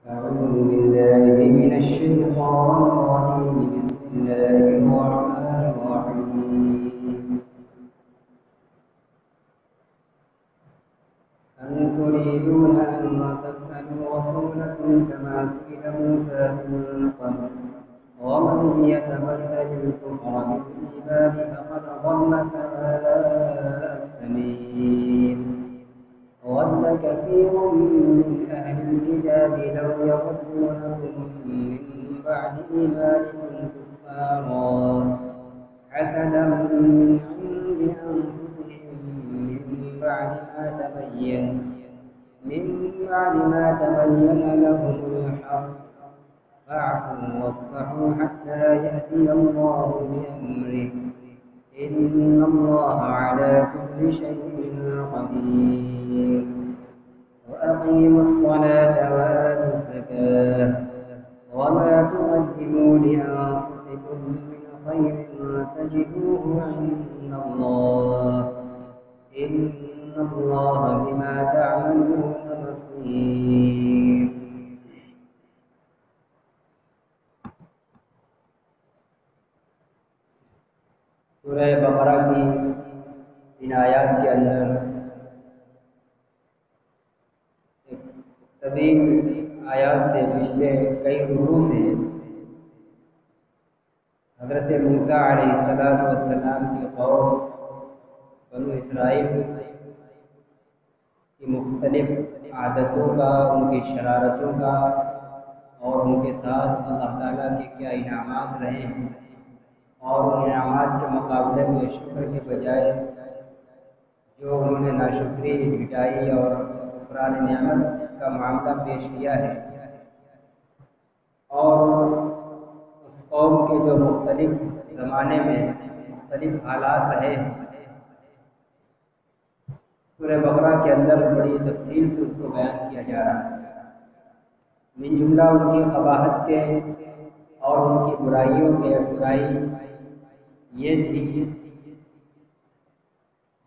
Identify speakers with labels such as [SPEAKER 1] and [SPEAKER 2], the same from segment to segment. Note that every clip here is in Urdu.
[SPEAKER 1] أعوذ بالله من الشيطان الرجيم. بسم الله الرحمن الرحيم. أم تريدون أن تسألوا رسولكم كما سئل موسى من قبل ومن يتبدل الكفر بالإيمان فقد ضل سواء السبيل. ود كثير من أهل الكتاب لو يردونكم من بعد إيمانكم كفارا حسدا من عند أنفسهم من بعد ما تبين لهم الحق فاعفوا واصفحوا حتى يأتي الله بأمره إن الله على كل شيء قدير. وأقيموا الصلاة وآتوا الزكاة وما تقدموا لأنفسكم من خير تجدوه عند الله إن الله بما تعملون بصير. سورہ بقرہ کی ان آیات کے اندر طویل آیات سے پچھلے کئی رکوع سے حضرت موسیٰ علیہ السلام کی قوم بنو اسرائیل کی مختلف عادتوں کا، ان کی شرارتوں کا اور ان کے ساتھ اللہ تعالیٰ کے کیا انعامات رہے ہیں، اور ان انعامات کے مقابلے میں شکر کے بجائے جو انہوں نے ناشکری جھٹائی اور کفران نعمت کا معاملہ پیش کیا ہے، اور اس قوم کے جو مختلف زمانے میں مختلف حالات رہے ہیں، سورہ بقرہ کے اندر بڑی تفصیل سے اس کو بیان کیا جا رہا ہے۔ من جملہ ان کی قباحت کے اور ان کی برائیوں کے برائی یہ تھی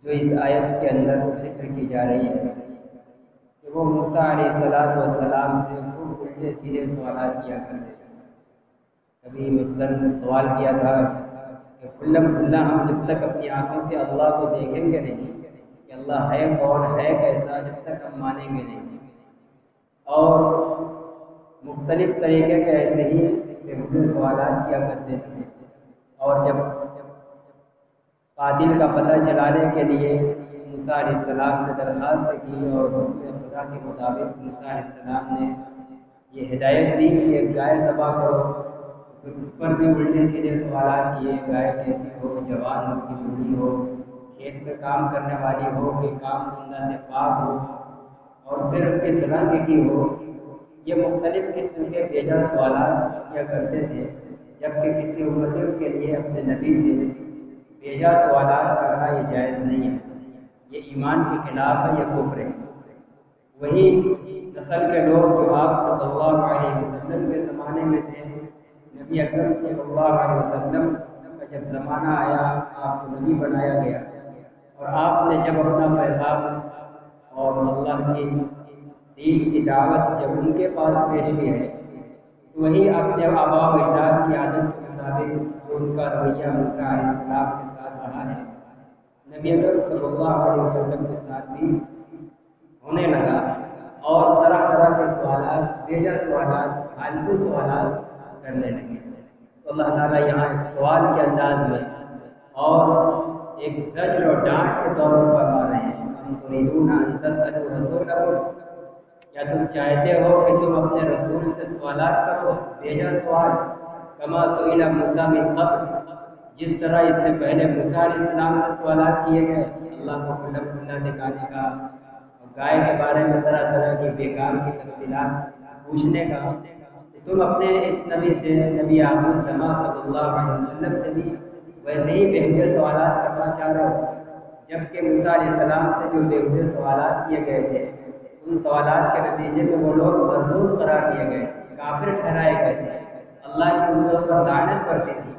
[SPEAKER 1] جو اس آیت کے اندر ذکر کی جا رہی ہے کہ وہ موسیٰ علیہ السلام سے خوب الٹے سیدھے سوالات کیا کرتے تھے۔ کبھی مثلاً سوال کیا تھا کہ کھلم کھلا ہم جب تک اپنی آنکھوں سے اللہ کو دیکھیں گے نہیں کہ اللہ ہے کون ہے کیسا، جب تک ہم مانیں گے نہیں۔ اور مختلف طریقے کے ایسے ہی بے سوالات کیا کرتے تھے، اور جب قاتل کا پتہ چلانے کے لیے موسیٰ علیہ السلام سے درخواست کی اور حکم خدا کے مطابق موسیٰ علیہ السلام نے یہ ہدایت دی کہ ایک گائے ذبح کرو، پھر اس پر بھی الٹے سیدھے سوالات کیے، گائے کیسی ہو، جوان ہو کہ بوڑھی ہو، کھیت میں کام کرنے والی ہو کہ کام دھندہ سے پاک ہو، اور پھر ان کی شناخت ہو۔ یہ مختلف قسم کے بیجا سوالات کیا کرتے تھے، جبکہ کسی امتی کے لیے اپنے نبی سے بیجا سوالات کرنا یہ جائز نہیں ہے، یہ ایمان کے خلاف ہے، یہ کفر ہے۔ وہی نسل کے لوگ جو آپ صلی اللہ علیہ وسلم کے زمانے میں تھے، نبی اکرم صلی اللہ علیہ وسلم کا جب زمانہ آیا، آپ کو نبی بنایا گیا، اور آپ نے جب اپنا پیغام اور اللہ کی دین کی دعوت جب ان کے پاس پیش کی ہے، تو وہی اپنے آباء و اجداد کی عادت کے مطابق جو ان کا رویہ موسیٰ علیہ السلام کے ساتھ رہا ہے، نبی اکرم صلی اللہ علیہ وسلم کے ساتھ بھی ہونے لگا، اور طرح طرح کے سوالات، بیجا سوالات، فالتو سوالات کرنے لگے۔ تو اللہ تعالیٰ یہاں ایک سوال کے انداز میں اور ایک زجر اور ڈانٹ کے طور پر فرما رہے ہیں، ام تريدون ان تسألوا رسولکم، کیا تم چاہتے ہو کہ تم اپنے رسول سے سوالات کرو، بیجا سوال، کما سئل موسیٰ من قبل، جس طرح اس سے پہلے موسیٰ علیہ السلام سے سوالات کیے گئے اللہ کو کھلا کھلا دکھانے کا، اور گائے کے بارے میں طرح طرح کی بیکار کی تفصیلات پوچھنے کا۔ تم اپنے اس نبی سے، نبی احمد صلی اللہ علیہ وسلم سے بھی ویسے ہی بےہودے سوالات کرنا چاہ رہے ہو، جبکہ موسیٰ علیہ السلام سے جو بےہودے سوالات کیے گئے تھے، ان سوالات کے نتیجے میں وہ لوگ مردود قرار دیے گئے، کافر ٹھہرائے گئے تھے، اللہ کی ان پر لعنت برسی تھی۔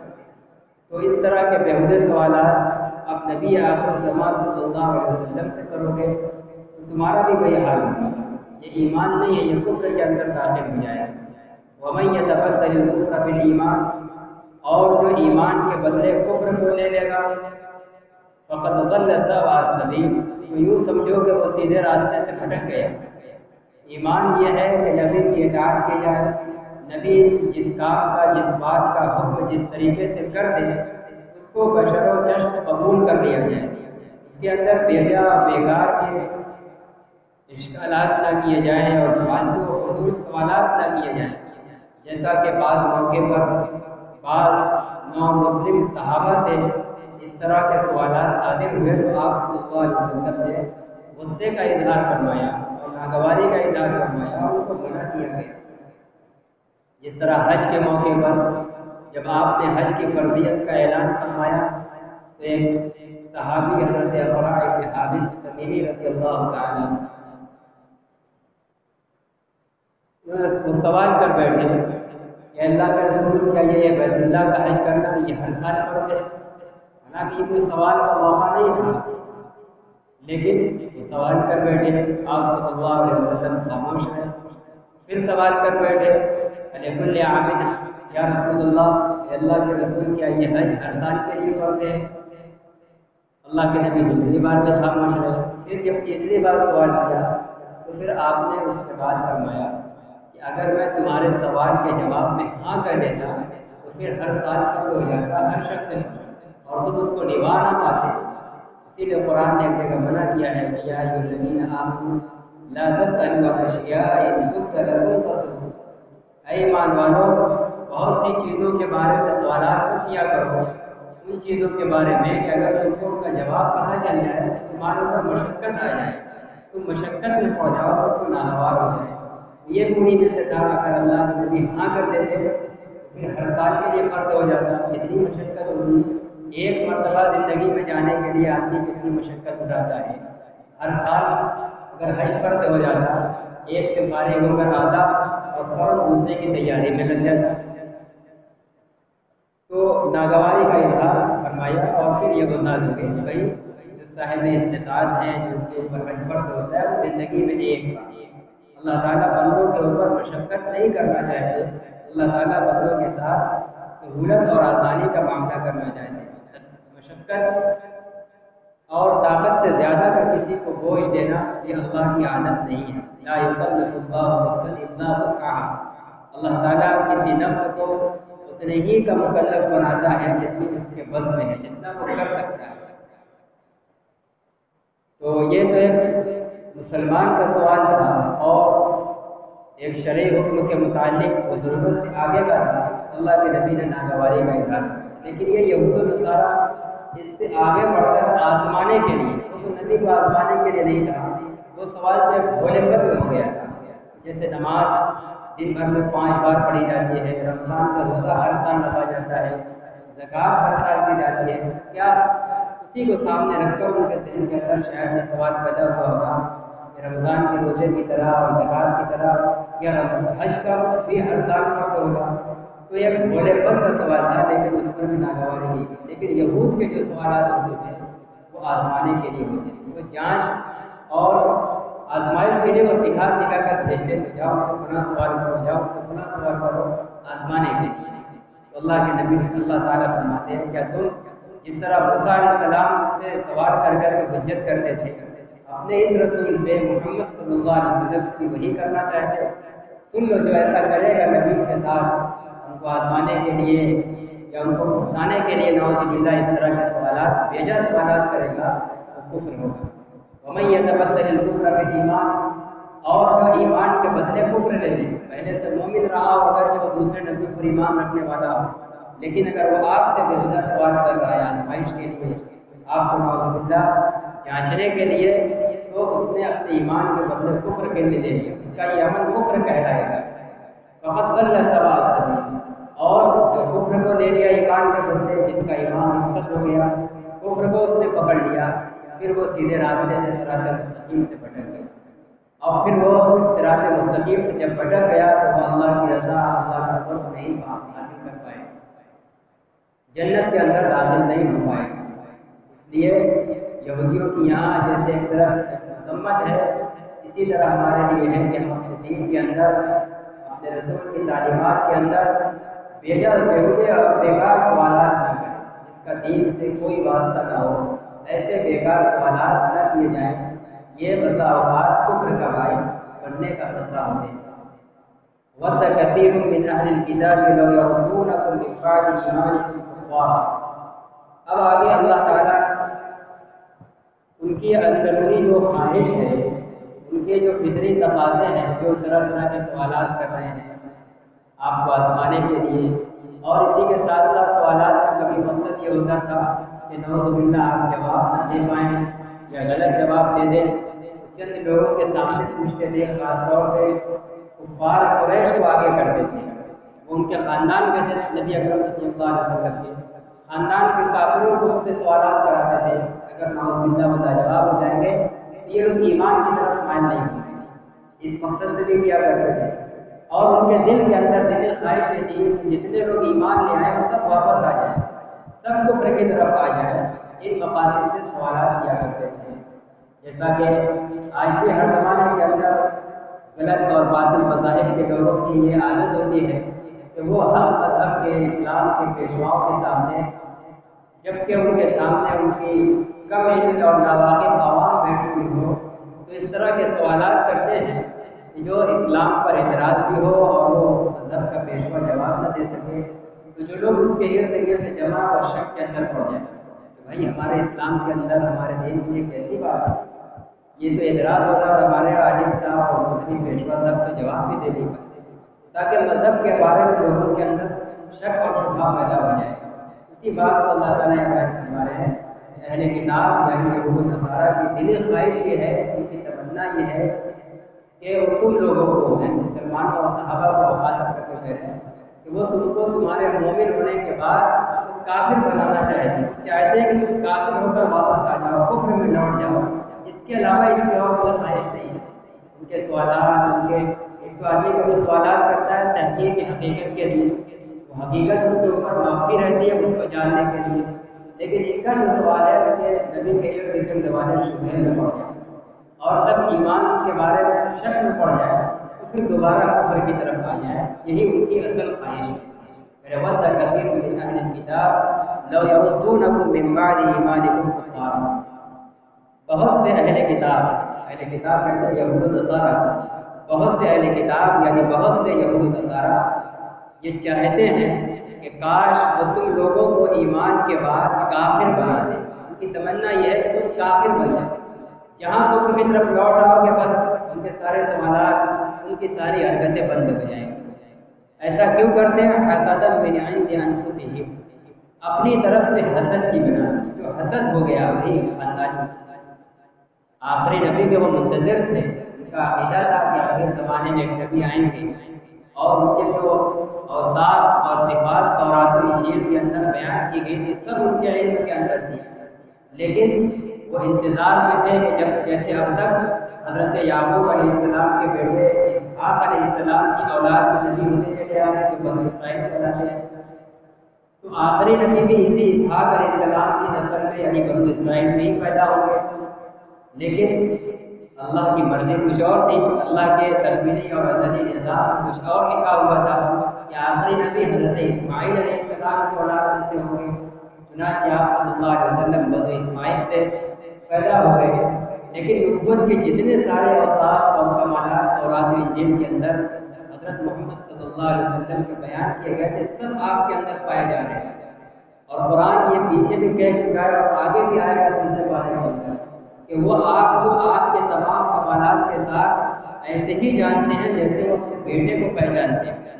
[SPEAKER 1] تو اس طرح کے بےہودے سوالات اب نبی آخر زمان صلی اللہ علیہ وسلم سے کرو گے تو تمہارا بھی وہی حال ہوگا۔ یہ ایمان نہیں ہے، یہ کفر کے اندر داخل ہو جائے گا۔ وَمَن يَتَبَدَّلِ الْكُفْرَ بِالْإِيمَانِ، اور جو ایمان کے بدلے کفر کو لے لے گا، فقد ضل سواء السبیل، تو یوں سمجھو کہ وہ سیدھے راستے سے بھٹک گیا۔ ایمان یہ ہے کہ نبی کی اطاعت کی جائے، نبی جس کام کا، جس بات کا حکم جس طریقے سے کر دے اس کو بشر و چشم قبول کر لیا جائے، اس کے اندر بیجا بیکار کے اشکالات نہ کیے جائیں اور فالتو و فضول سوالات نہ کیے جائیں، جیسا کہ بعض موقع پر بعض نامسلم صحابہ سے اس طرح کے سوالات صادر ہوئے تو آپ صلی اللہ علیہ وسلم سے غصے کا اظہار فرمایا اور ناگواری کا اظہار فرمایا اور ان کو منع کیا گیا۔ جس طرح حج کے موقع پر جب آپ نے حج کی فرضیت کا اعلان فرمایا تو ایک صحابی حضرت اقرع بن حابس تمیمی رضی اللہ تعالیٰ وہ سوال کر بیٹھے کہ اللہ کے رسول، کیا یہ بیت اللہ کا حج کرنا یہ ہر سال فرض ہے؟ حالانکہ یہ کوئی سوال کا موقع نہیں تھا، لیکن وہ سوال کر بیٹھے، آپ صلی اللہ علیہ وسلم خاموش رہے۔ پھر سوال کر بیٹھے لکل عام، یا رسول اللہ کے رسول، کیا یہ حج ہر سال کے لیے فرض ہے؟ اللہ کے نبی دوسری بار میں خاموش رہے۔ پھر جب تیسری بار سوال کیا تو پھر آپ نے اس کے بعد فرمایا کہ اگر میں تمہارے سوال کے جواب میں ہاں کر دیتا تو پھر ہر سال فرض ہو جاتا ہر شخص سے، اور تم اس کو نبھا نہ پاتے۔ اسی لیے قرآن نے ایک جگہ منع کیا ہے کہ یا ایھا الذین آمنوا لا تسألوا عن اشیاء ان تبد لکم تسؤکم، اے ایمان والو بہت سی چیزوں کے بارے میں سوالات مت کیا کرو، ان چیزوں کے بارے میں کہ اگر تم کو ان کا جواب پتہ چل جائے تو تمہارے اوپر مشقت آ جائے، تم مشقت میں پڑ جاؤ اور تم ناہوار ہو جائے۔ یہ پوری میں سے تھا، اگر اللہ کے نبی ہاں کر دیتے تو پھر ہر سال کے لیے فرض ہو جاتا۔ اتنی مشقت ہوگی، ایک مرتبہ زندگی میں جانے کے لیے آدمی کتنی مشقت اٹھاتا ہے، ہر سال اگر حج فرض ہو جاتا ایک سے فارغ ہو کر آتا اور فوراً دوسرے کی تیاری میں لگ جاتا۔ تو ناگواری کا اظہار فرمایا اور پھر یہ گزار ہو گئی کہ بھائی جو صاحب استطاعت ہیں، جن کے اوپر حج فرض ہوتا ہے، وہ زندگی میں ایک بار، اللہ تعالیٰ بندوں کے اوپر مشقت نہیں کرنا چاہتے، اللہ تعالیٰ بندوں کے ساتھ سہولت اور آسانی کا معاملہ کرنا چاہتے ہیں۔ مشقت اور طاقت سے زیادہ کا کسی کو بوجھ دینا یہ اللہ کی عادت نہیں ہے۔ لا یکلف اللہ نفسا الا وسعها، اللہ تعالیٰ کسی نفس کو اتنے ہی کا مکلف بناتا ہے جتنی اس کے بس میں ہے، جتنا وہ کر سکتا ہے۔ تو یہ تو ایک مسلمان کا سوال تھا اور ایک شرعی حکم کے متعلق وہ ضرورت سے آگے کا تھا، اللہ کے نبی نے ناگواری کا اظہار کیا۔ لیکن یہ یہود و نصارہ اس سے آگے بڑھ کر آزمانے کے لیے، وہ تو نبی کو آزمانے کے لیے نہیں تھا، وہ سوال سے بھولے پر ہو گیا تھا۔ جیسے نماز دن بھر میں 5 بار پڑھی جاتی ہے، رمضان کا روزہ ہر سال رکھا جاتا ہے، زکوٰۃ ہر سال دی جاتی ہے، کیا اسی کو سامنے رکھ کر ان کے ذہن کے اندر شاید یہ سوال پیدا ہوا ہوگا کہ رمضان کے روزے کی طرح اور زکوٰۃ کی طرح کیا حج کا بھی ہر سال فرض ہوگا؟ تو ایک بھولے پر کا سوال تھا، لیکن اس پر بھی ناگواری نہیں کی۔ لیکن یہود کے جو سوالات ہوتے ہیں وہ آزمانے کے لیے ہوتے ہیں، وہ جانچ اور آزمائش کے لیے وہ سکھا کر بھیجتے ہیں، جاؤ سے فلاں سوال کرو، جاؤ سے فلاں سوال کرو، آزمانے کے لیے۔ تو اللہ کے نبی اللہ تعالیٰ فرماتے ہیں کیا تم جس طرح موسیٰ علیہ السلام سے سوال کر کے حجت کرتے تھے، اپنے اس رسول پہ محمد صلی اللہ علیہ وسلم کی وہی کرنا چاہتے ہو؟ سن لو، جو ایسا کرے گا نبی کے ساتھ ان کو آزمانے کے لیے یا ان کو پھنسانے کے لیے نعوذ باللہ اس طرح کے سوالات، بیجا سوالات کرے گا، وہ کفر ہوگا۔ وَمَن يَتَبَدَّلِ الْكُفْرَ بِالْإِيمَانِ، اور جو ایمان کے بدلے کفر لے لے، پہلے سے مومن رہا ہو اگر وہ دوسرے نبی پر ایمان رکھنے والا ہو، لیکن اگر وہ آپ سے بیہودہ سوال کر رہا ہے آزمائش کے لیے، آپ کو نعوذ باللہ جانچنے کے لیے، تو اس نے اپنے ایمان کے بدلے کفر کے لیے لے لیا، اس کا یہ عمل کفر کہلائے گا۔ فقط ضل سواء السبیل، اور جو کفر کو لے لیا ایمان کے بدلے، جس کا ایمان مقصد ہو گیا، کفر کو اس نے پکڑ لیا، پھر وہ سیدھے راستے سے صراط مستقیم سے بھٹک گیا، اور پھر وہ صراط مستقیم سے جب بھٹک گیا تو وہ اللہ کی رضا، اللہ کا قرب نہیں حاصل کر پائے، جنت کے اندر داخل نہیں ہو پائے۔ اس لیے یہودیوں کی یہاں جیسے ایک طرف مذمت ہے، اسی طرح ہمارے لیے ہے کہ ہم اپنے دین کے اندر، اپنے رسول کی تعلیمات کے اندر بیہودے اور بیکار سوالات نہ کریں، جس کا دین سے کوئی واسطہ نہ ہو، ایسے بیکار سوالات نہ کیے جائیں، یہ بسا اوقات کفر کا باعث بننے کا خطرہ ہوتے ہیں۔ وَدَّ كَثِيرٌ مِّنْ أَهْلِ الْكِتَابِ لَوْ يَرُدُّونَكُم مِّن بَعْدِ إِيمَانِكُمْ كُفَّارًا۔ اب آگے اللہ تعالیٰ ان کی اندرونی جو خواہش ہے، ان کے جو فطری تقاضے ہیں، جو طرح طرح کے سوالات کر رہے ہیں آپ کو آزمانے کے لیے، اور اسی کے ساتھ ساتھ سوالات کا کبھی مقصد یہ ہوتا تھا کہ نعوذ باللہ آپ جواب نہ دے پائیں یا غلط جواب دے دیں، چند لوگوں کے سامنے پوچھتے تھے، خاص طور پہ کفار قریش کو آگے کرتے تھے، وہ ان کے خاندان کے تھے، نبی اکرم صلی اللہ علیہ وسلم کے خاندان کے کافروں کو ان سے سوالات کراتے تھے، اگر نعوذ باللہ وہ جواب ہو جائیں گے یہ لوگ ایمان کی طرف مائل نہیں ہوں گے، اس مقصد سے بھی کیا کرتے تھے، اور ان کے دل کے اندر دل خواہش تھی کہ جتنے لوگ ایمان لے آئے وہ سب واپس آ جائیں، سب کفر کی طرف آ جائیں، ان مقاصد سے سوالات کیا کرتے تھے۔ جیسا کہ آج بھی ہر زمانے کے اندر غلط اور باطل مذاہب کے لوگوں کی یہ عادت ہوتی ہے کہ وہ ہر مذہب کے اسلام کے پیشواؤں کے سامنے، جبکہ ان کے سامنے ان کی کم علم اور ناواقف عوام بیٹھی ہوئی ہو، تو اس طرح کے سوالات کرتے ہیں کہ جو اسلام پر اعتراض بھی ہو اور وہ مذہب کا پیشوا جواب نہ دے سکے، تو جو لوگ اس کے ارد گرد جمع اور شک کے اندر پڑ جائیں کہ بھائی ہمارے اسلام کے اندر ہمارے دین کی یہ کیسی بات ہے، یہ تو اعتراض ہوتا ہے اور ہمارے عالم صاحب اور مذہبی پیشوا صاحب تو جواب بھی دے نہیں پاتے، تاکہ مذہب کے بارے میں لوگوں کے اندر شک اور شبہ پیدا ہو جائے۔ اسی بات کو اللہ تعالیٰ نے بیان فرما رہے ہیں، اہل کتاب یعنی یہود و نصارہ کی دلی خواہش یہ ہے، ان کی تمنا یہ ہے کہ وہ تم لوگوں کو، مسلمانوں اور صحابہ کو مخاطب کر کے کہہ رہے ہیں کہ وہ تم کو تمہارے مومن ہونے کے بعد کافر بنانا چاہتے ہیں کہ تم کافر ہو کر واپس آ جاؤ، کفر میں لوٹ جاؤ، اس کے علاوہ ان کی اور کوئی خواہش نہیں ہے۔ ان کے سوالات، ان کے ایک تو آدمی کا جو سوالات کرتا ہے تحقیق حقیقت کے لیے، وہ حقیقت ان کے اوپر معافی رہتی ہے اس کو جاننے کے لیے، لیکن ان کا جو سوال ہے کہ نبی کے ارد زمانے شبہ میں پڑ جائے اور سب ایمان کے بارے میں شک میں پڑ جائے تو پھر دوبارہ کفر کی طرف آ جائے، یہی ان کی اصل خواہش ہے۔ وَدَّ كَثِيرٌ مِّنْ أَهْلِ الْكِتَابِ لَوْ يَرُدُّونَكُم مِّن بَعْدِ إِيمَانِكُمْ كُفَّارًا۔ بہت سے اہل کتاب کہتے ہیں یہود و نصارہ، بہت سے اہل کتاب یعنی بہت سے یہود و نصارہ یہ چاہتے ہیں کہ کاش وہ تم لوگوں کو ایمان کے بعد کافر بنا دے، ان کی تمنا یہ ہے کہ تم کافر بن جاؤ، جہاں تم کی طرف لوٹ آؤ گے بس ان کے سارے سوالات، ان کی ساری حرکتیں بند ہو جائیں گی۔ ایسا کیوں کرتے ہیں؟ حسدا من عند انفسہم، اپنی طرف سے حسد کی بنا، جو حسد ہو گیا وہی خاندانی۔ آخری نبی کے وہ منتظر تھے، ان کا عقیدہ تھا کہ آخر زمانے میں ایک نبی آئیں گے اور ان کے جو اوصاف اور صفات تورات و انجیل کے اندر بیان کی گئی تھی سب ان کے علم کے اندر تھی، لیکن وہ انتظار میں تھے کہ جب جیسے اب تک حضرت یعقوب علیہ السلام کے بیٹے اسحاق علیہ السلام کی اولاد میں نبی ہوتے چلے آ رہے جو بنی اسرائیل کہلاتے ہیں، تو آخری نبی بھی اسی اسحاق علیہ السلام کی نسل میں یعنی بنی اسرائیل میں ہی پیدا ہو گئے، لیکن اللہ کی مرضی کچھ اور تھی، اللہ کے تدبیری اور ازلی نظام کچھ اور لکھا ہوا تھا کہ آخری نبی حضرت اسماعیل علیہ السلام کی اولاد میں سے ہوں گے، چنانچہ آپ صلی اللہ علیہ وسلم بنی اسماعیل سے پیدا ہو گئے، لیکن نبوت کے جتنے سارے اوصاف اور کمالات تورات و انجیل کے اندر حضرت محمد صلی اللہ علیہ وسلم کے بیان کیے گئے تھے سب آپ کے اندر پائے جا رہے ہیں، اور قرآن یہ پیچھے بھی کہہ چکا ہے اور آگے بھی آئے گا دوسرے بارے میں کہ وہ آپ کو آپ کے تمام کمالات کے ساتھ ایسے ہی جانتے ہیں جیسے وہ اپنے بیٹے کو پہچانتے ہیں۔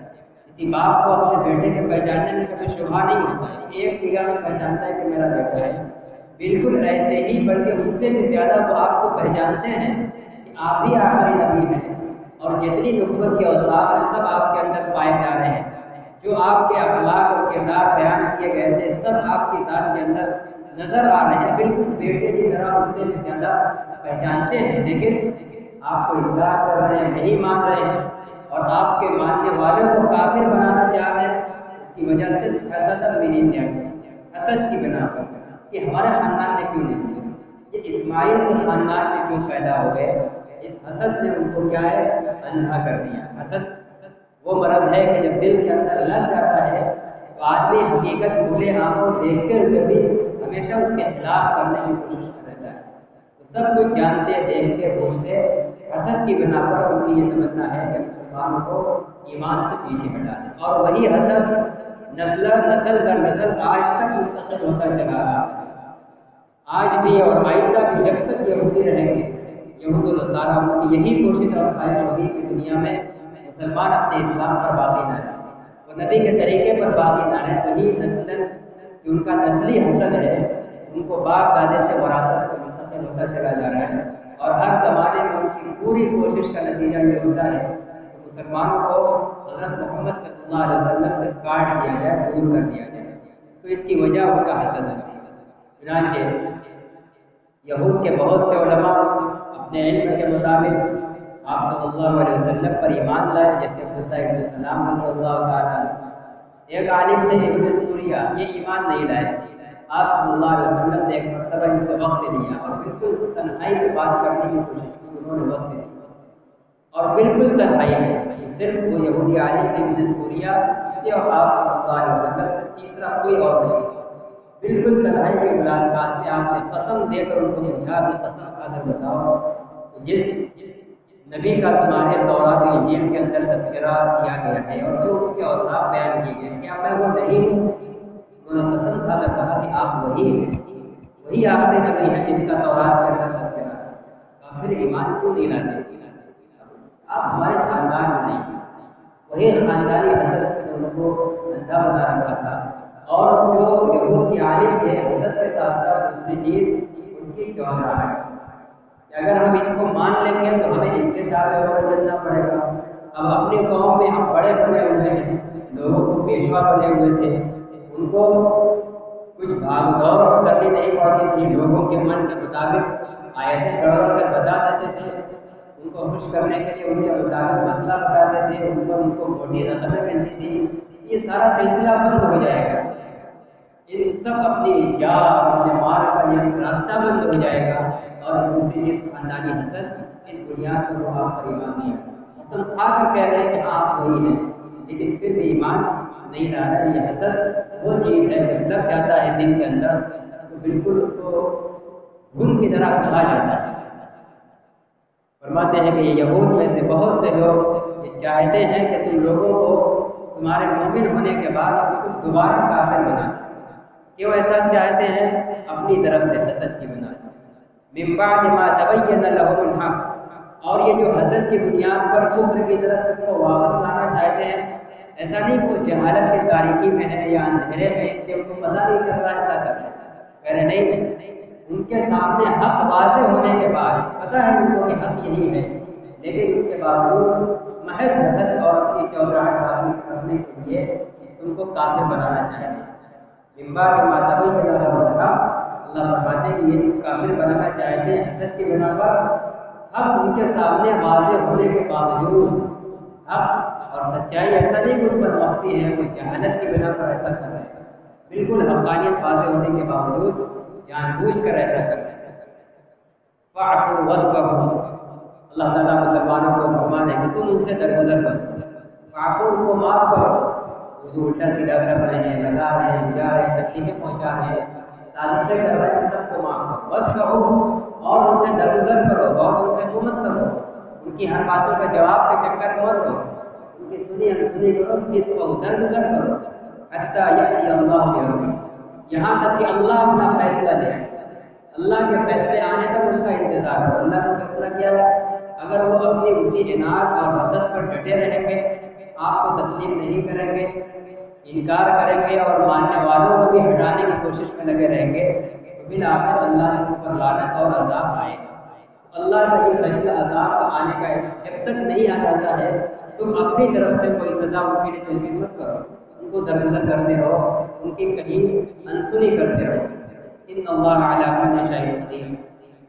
[SPEAKER 1] کسی باپ کو اپنے بیٹے کو پہچاننے میں کوئی شبہ نہیں ہوتا ہے، ایک نگاہ میں پہچانتا ہے کہ میرا بیٹا ہے، بالکل ایسے ہی بلکہ اس سے بھی زیادہ وہ آپ کو پہچانتے ہیں کہ آپ ہی آخری نبی ہیں، اور جتنی نبوت کے اوصاف ہیں سب آپ کے اندر پائے جا رہے ہیں، جو آپ کے اخلاق اور کردار بیان کیے گئے تھے سب آپ کی ذات کے اندر نظر آ رہے ہیں، بالکل بیٹے کی طرح اس سے بھی زیادہ پہچانتے ہیں، لیکن آپ کو انکار کر رہے ہیں، نہیں مان رہے ہیں، اور آپ کے ماننے والوں کو کافر بنانا چاہ رہے ہیں، اس کی وجہ سے حسد حسد کی بنا پر کہ ہمارے خاندان میں کیوں نہیں ہوئے، یہ اسماعیل کے خاندان میں کیوں پیدا ہو گئے، اس حسد نے ان کو کیا ہے اندھا کر دیا۔ حسد وہ مرض ہے کہ جب دل کے اندر لگ جاتا ہے تو آدمی حقیقت کھلے آنکھوں دیکھتے ہوئے بھی ہمیشہ اس کے خلاف کرنے کی کوشش کرتا ہے۔ تو سب کچھ جانتے دیکھتے بوجھتے حسد کی بنا پر ان کی یہ سمجھنا ہے کہ مسلمانوں کو ایمان سے پیچھے ہٹا دیں، اور وہی حسد نسل در نسل آج تک منتقل ہوتا چلا رہا ہے۔ آج بھی اور آئندہ بھی جب تک یہودی رہیں گے، یہود و نصارہ کی یہی کوشش اور خواہش ہوگی کہ دنیا میں مسلمان اپنے اسلام پر باقی نہ رہیں، وہ نبی کے طریقے پر باقی نہ رہیں۔ وہی نسل کہ ان کا نسلی حسد ہے ان کو باپ دادے سے وراثت کو منتقل ہوتا چلا جا رہا ہے، اور ہر زمانے میں ان کی پوری کوشش کا نتیجہ یہ ہوتا ہے کہ مسلمانوں کو حضرت محمد صلی اللہ علیہ وسلم سے کاٹ دیا جائے، دور کر دیا جائے۔ تو اس کی وجہ ان کا حسد ہے۔ چنانچہ یہود کے بہت سے علماء اپنے علم کے مطابق آپ صلی اللہ علیہ وسلم پر ایمان لائے، جیسے عبداللہ ابن سلام رضی اللہ تعالیٰ عنہ۔ ایک عالم تھے ابن سوریہ، یہ ایمان نہیں لائے۔ آپ صلی اللہ علیہ وسلم نے ایک مرتبہ ان سے وقت لیا اور بالکل تنہائی میں بات کرنے کی کوشش کی، انہوں نے وقت دیا اور بالکل تنہائی میں صرف وہ یہودی عالم ابن سوریہ تھے اور آپ صلی اللہ علیہ وسلم سے تیسرا کوئی اور نہیں۔ بالکل تنہائی کے ملاقات میں آپ نے قسم دے کر ان کو پوچھا کہ قسم کھا کر بتاؤ جس نبی کا تمہارے تورات و انجیل کے اندر تذکرہ کیا گیا ہے اور جو اس کے اوصاف بیان کیے گئے، کیا میں وہ نہیں ہوں؟ انہوں نے قسم کھا کر کہا کہ آپ وہی ہیں، وہی آخری نبی ہے جس کا تورات کے اندر تذکرہ ہے۔ کافر ایمان کیوں نہیں لاتے؟ آپ ہمارے خاندان میں نہیں ہیں۔ وہی خاندانی حسد نے ان کو اندھا بنا رکھا تھا، اور جو یہود کے عالم تھے حسد کے ساتھ ساتھ دوسری چیز ان کی چودراہٹ کہ اگر ہم ان کو مان لیں گے تو ہمیں ان کے ساتھ اور چلنا پڑے گا۔ اب اپنی قوم میں ہم بڑے بنے ہوئے ہیں، لوگوں کو پیشوا بنے ہوئے تھے، ان کو کچھ بھاگ دوڑ کرنی نہیں پڑتی تھی، لوگوں کے من کے مطابق آیتیں گڑبڑ کر بتا دیتے تھے، ان کو خوش کرنے کے لیے ان کے مطابق مسئلہ بتاتے تھے، ان کو موٹی رقمیں ملتی تھی۔ یہ سارا سلسلہ بند ہو جائے گا، ان سب اپنی جان اپنے مال کا یہ راستہ بند ہو جائے گا، اور دوسری چیز خاندانی حسد، اس بنیاد پر وہ آپ پر ایمان نہیں آتا۔ قسم کھا کر کہہ رہے ہیں کہ آپ وہی ہیں، لیکن پھر بھی ایمان نہیں لا رہے۔ یہ حسد وہ چیز ہے جب لگ جاتا ہے دل کے اندر تو بالکل اس کو گن کی طرح کھا جاتا ہے۔ فرماتے ہیں کہ یہ یہود میں سے بہت سے لوگ یہ چاہتے ہیں کہ تم لوگوں کو تمہارے مومن ہونے کے بعد تم دوبارہ کافر بنا دو۔ کیوں ایسا چاہتے ہیں؟ اپنی طرف سے حسد کی بنا من بعد ما تبین لهم الحق، اور یہ جو حسد کی بنیاد پر کفر کی طرف تم کو واپس لانا چاہتے ہیں، ایسا نہیں کہ وہ جہالت کے تاریکی میں ہے یا اندھیرے میں اس لیے ان کو پتہ نہیں چل رہا ایسا کر رہے ہیں، کہہ رہے نہیں، ان کے سامنے حق واضح ہونے کے بعد پتہ ہے ان کو کہ حق یہی ہے، لیکن اس کے باوجود محض حسد اور اپنی چودراہٹ حاصل کرنے کے لیے تم کو کافر بنانا چاہتے ہیں۔ من بعد ما تبین لهم الحق، اللہ فرماتے ہیں کہ یہ جو کافر بنانا چاہتے ہیں حسد کی بنا پر، حق ان کے سامنے واضح ہونے کے باوجود حق اور سچائی ایسا نہیں کہ ان پر مخفی ہے، وہ جہالت کی بنا پر ایسا کر رہے ہیں، بالکل حقانیت واضح ہونے کے باوجود جان بوجھ کر ایسا کر رہے ہیں۔ فاعفوا واصفحوا، اللہ تعالیٰ مسلمانوں کو فرمانے کہ تم ان سے درگزر کرو، فاعفوا ان کو معاف کرو، وہ جو الٹا سیدھا کر رہے ہیں، لگا رہے ہیں، ملا رہے ہیں، تکلیفیں پہنچا رہے ہیں، سازشیں کر رہے ہیں، سب کو معاف کرو، واصفحوا، اور ان سے درگزر کرو، اور ان سے مت کرو، ان کی ہر باتوں کا جواب کے چکر میں مت دو، ان کی سنی انسنی کرو، اس کو درگزر کرو، حتیٰ یأتی اللہ بأمرہ، یہاں تک کہ اللہ اپنا فیصلہ دے، اللہ کے فیصلے آنے تک ان کا انتظار کرو۔ اللہ کا فیصلہ کیا ہے؟ اگر وہ اپنی اسی عناد اور حسد پر ڈٹے رہیں گے، آپ کو تسلیم نہیں کریں گے، انکار کریں گے اور ماننے والوں کو بھی ہٹانے کی کوشش میں لگے رہیں گے، تو بالآخر اللہ کے اوپر لعنت اور عذاب آئے گا۔ اللہ کا یہ فیصلہ عذاب کا آنے کا جب تک نہیں آ جاتا ہے، تم اپنی طرف سے کوئی سزا ان کے لیے تجویز مت کرو، ان کو درگزر کرتے رہو، ان کی کہیں انسنی کرتے رہو۔ ان اللہ علی کل شیء قدیر،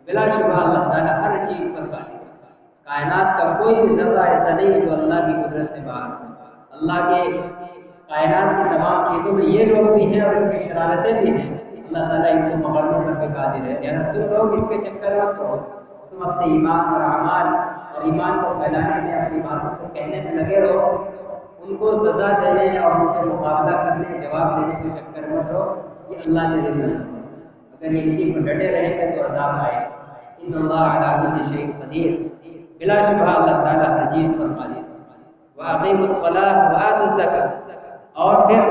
[SPEAKER 1] بلا شبہ اللہ تعالیٰ ہر چیز پر قادر ہے۔ کائنات کا کوئی بھی ذرہ ایسا نہیں ہے جو اللہ کی قدرت سے باہر ہے۔ اللہ کے کائنات کی تمام چیزوں میں یہ لوگ بھی ہیں اور ان کی شرارتیں بھی ہیں، اللہ تعالیٰ ان کو پکڑنے پر بھی قادر ہے۔ لہٰذا تم لوگ اس کے چکر میں تو تم اپنے ایمان اور اعمال اور ایمان کو پھیلانے میں اپنی باتوں کو کہنے میں لگے رہو، ان کو سزا دینے اور ان سے مقابلہ کرنے جواب دینے کے چکر میں رہو، یہ اللہ کے ذمہ ہے۔ اگر یہ اسی کو ڈٹے رہیں گے تو عذاب آئے۔ ان اللہ علی کل شیء قدیر، بلا شبہ اللہ تعالیٰ ہر چیز پر قادر ہے۔ وَأَقِیمُوا الصَّلَاةَ وَآتُوا الزَّکَاةَ، اور پھر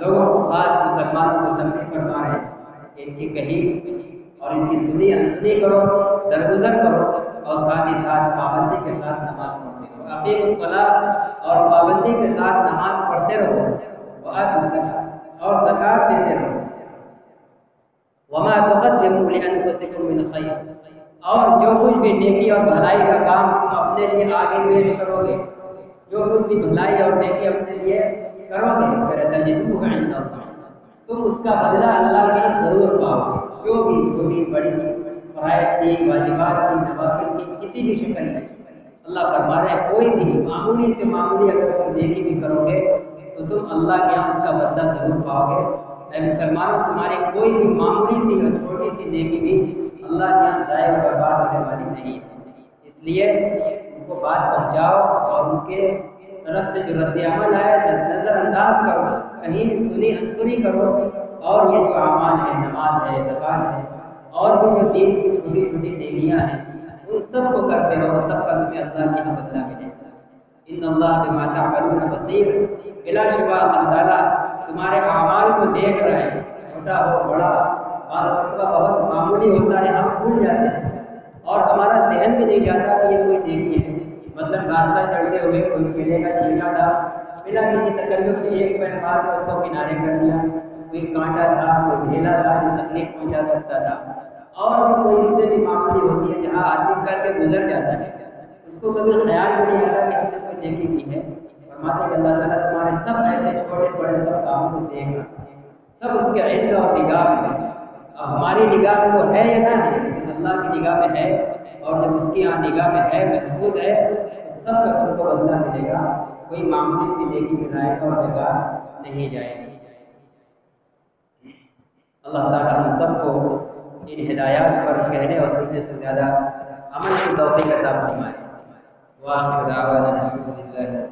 [SPEAKER 1] لوگوں کو خاص مسلمانوں کو تنبیہ فرما رہے ہیں کہ ان کی کہی اور ان کی سنی انسنی کرو، درگزر کرو، اور ساتھ ہی ساتھ پابندی کے ساتھ نماز پڑھتے رہو۔ وَأَقِیمُوا الصَّلَاةَ، اور پابندی کے ساتھ نماز پڑھتے رہو، وَآتُوا الزَّکَاةَ، اور زکوٰۃ دیتے رہو۔ وَمَا تُقَدِّمُوا لِأَنفُسِکُم مِّن خَیْرٍ، اور جو کچھ بھی نیکی اور بھلائی کا کام تم اپنے لیے آگے پیش کرو گے، جو کچھ بھی بھلائی اور نیکی اپنے لیے کرو گے، فَتَجِدُوهُ عِندَ اللَّهِ، تم اس کا بدلہ اللہ کے ضرور پاؤ گے۔ جو بھی چھوٹی بڑی فرائض کی، واجبات کی، نوافل کی کسی بھی شکل میں، اللہ فرما رہے ہیں کوئی بھی معمولی سے معمولی اگر تم نیکی بھی کرو گے تو تم اللہ کے یہاں اس کا بدلہ ضرور پاؤ گے۔ اے مسلمانوں، تمہاری کوئی بھی معمولی سی اور چھوٹی سی نیکی بھی اللہ کے یہاں ضائع اور برباد ہونے والی نہیں ہے۔ اس لیے ان کو بات پہنچاؤ اور ان کے طرف سے جو رد عمل ہے نظر انداز کرو، کہیں سنی انسنی کرو، اور یہ جو اعمال ہے، نماز ہے، زکوٰۃ ہے، اور بھی جو دین کی چھوٹی چھوٹی نیکیاں ہیں، ان سب کو کرتے رہو، سب کا تمہیں اللہ کے یہاں بدلہ ملے گا۔ ان اللہ بما تعملون بصیر، بلا شبہ اللہ تعالیٰ تمہارے اعمال کو دیکھ رہے ہیں، چھوٹا ہو بڑا، بعض وقت کا بہت معمولی ہوتا ہے، ہم بھول جاتے ہیں اور ہمارا ذہن بھی نہیں جاتا کہ یہ کوئی نیکی ہے۔ مطلب راستہ چڑھتے ہوئے کوئی کیلے کا چھلکا تھا، بنا کسی تکلف سے ایک پیر مار کے اس کو کنارے کر دیا، کوئی کانٹا تھا، کوئی ڈھیلا تھا جو تکلیف پہنچا سکتا تھا، اور بھی کوئی اس سے بھی معمولی ہوتی ہے جہاں آدمی کر کے گزر جاتا ہے، اس کو کبھی خیال بھی نہیں آتا کہ ہم نے کوئی نیکی کی ہے۔ فرماتے ہیں کہ اللہ تعالیٰ تمہارے سب ایسے چھوٹے بڑے سب کاموں کو دیکھ رہا ہے، سب اس کے علم اور نگاہ میں ہے۔ اب ہماری نگاہ میں وہ ہے یا نہ ہے، لیکن اللہ کی نگاہ میں ہے، اور جب اس کی یہاں نگاہ میں ہے، محفوظ ہے، تو سب کا تم کو بدلہ ملے گا، کوئی معمولی سی نیکی ملائے گا اور نگاہ نہیں جائے گی۔ اللہ تعالیٰ ہم سب کو ان ہدایات پر کہنے اور سننے سے زیادہ عمل کی توفیق عطا فرمائے۔ وآخر دعوانا الحمد للہ۔